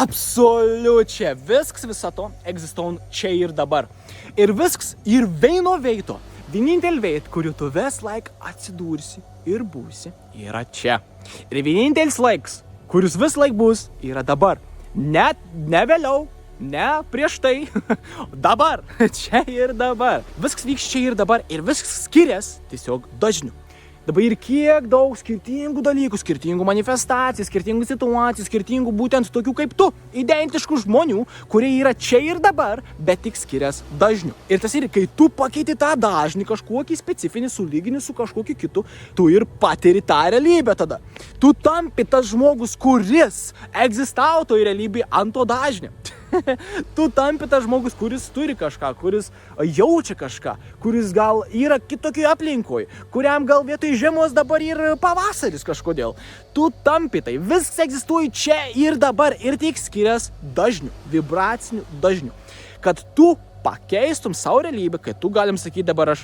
Absoliučiai. Viskas viso to egzistuoja čia ir dabar. Ir viskas ir vieno veito. Vienintelį veitą, kuriuo tu vis laik atsidursi ir būsi, yra čia. Ir vienintelis laiks, kuris vis laik bus, yra dabar. Net ne vėliau, ne prieš tai. Dabar. Čia ir dabar. Viskas vyks čia ir dabar ir viskas skiriasi tiesiog dažniu. Dabar ir kiek daug skirtingų dalykų, skirtingų manifestacijų, skirtingų situacijų, skirtingų būtent tokių kaip tu, identiškų žmonių, kurie yra čia ir dabar, bet tik skiriasi dažniu. Ir tas ir, kai tu pakeiti tą dažnį kažkokį specifinį, sulygini su kažkokiu kitu, tu ir patiri tą realybę tada. Tu tampi tas žmogus, kuris egzistavo toj realybėje ant to dažnio. Tu tampi tas žmogus, kuris turi kažką, kuris jaučia kažką, kuris gal yra kitokioje aplinkoje, kuriam gal vietoj žiemos dabar ir pavasaris kažkodėl. Tu tampi tai, viskas egzistuoja čia ir dabar ir tik skiriasi dažnių, vibracinių dažnių. Kad tu pakeistum savo realybę, kai tu galim sakyti dabar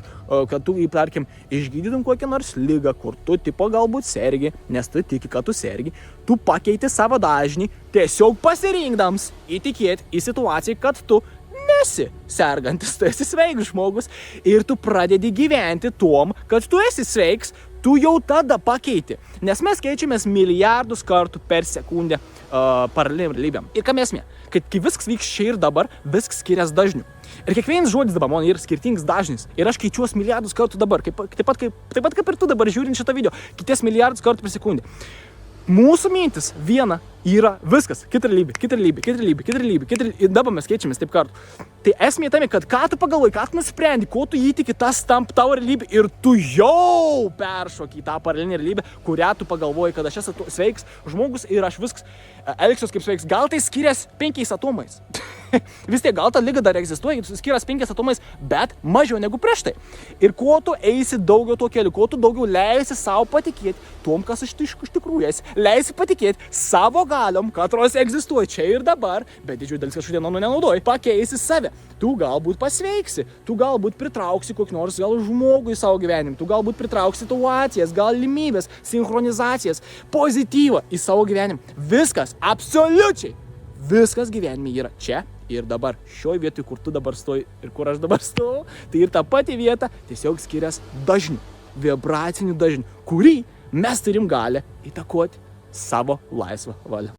kad tu, tarkim, išgydytum kokią nors ligą, kur tu tipo galbūt sergi, nes tu tiki, kad tu sergi, tu pakeiti savo dažnį, tiesiog pasirinkdams įtikėti į situaciją, kad tu nesi sergantis, tu esi sveiks žmogus ir tu pradedi gyventi tom, kad tu esi sveiks, tu jau tada pakeiti. Nes mes keičiamės milijardus kartų per sekundę paralelinėm realybėm. Ir ką esmė? Kad kai viskas vyks čia ir dabar, viskas skiriasi dažniu. Ir kiekvienas žodis dabar man yra skirtingas dažnis. Ir aš keičiuos milijardus kartų dabar. Taip pat kaip ir tu dabar žiūrint šitą video. Kities milijardus kartų per sekundę. Mūsų mintis viena yra viskas. Kita realybė. Ir dabar mes keičiamės taip kartų. Tai esmė tame, kad ką tu pagalvoji, ką tu nusprendi, ko tu įtiki, tas tamp tavo realybė ir tu jau peršoki į tą paralelinę realybę, kurią tu pagalvoji, kad aš esu sveiks žmogus ir aš viskas elgsiuos kaip sveiks. Gal tai skiriasi 5 atomais. Vis tiek, gal ta liga dar egzistuoja, skiriasi 5 atomais, bet mažiau negu prieš tai. Ir kuo tu eisi daugiau to keliu, kuo tu daugiau leisi savo patikėti tom, kas iš tikrųjų esi. Leisi patikėti savo galiom, katros egzistuoja čia ir dabar, bet didžioji dalis kažkodėl nenaudoji. Pakeisi save. Tu galbūt pasveiksi, tu galbūt pritrauksi kokį nors gal žmogų į savo gyvenimą, tu galbūt pritrauksi situacijas, galimybės, sinchronizacijas, pozityvą į savo gyvenimą. Viskas, absoliučiai, viskas gyvenime yra čia ir dabar. Šioj vietoj, kur tu dabar stoji ir kur aš dabar stoju, tai ir ta pati vieta tiesiog skiriasi dažnių, vibracinių dažnių, kurį mes turim galę įtakoti savo laisvą valią.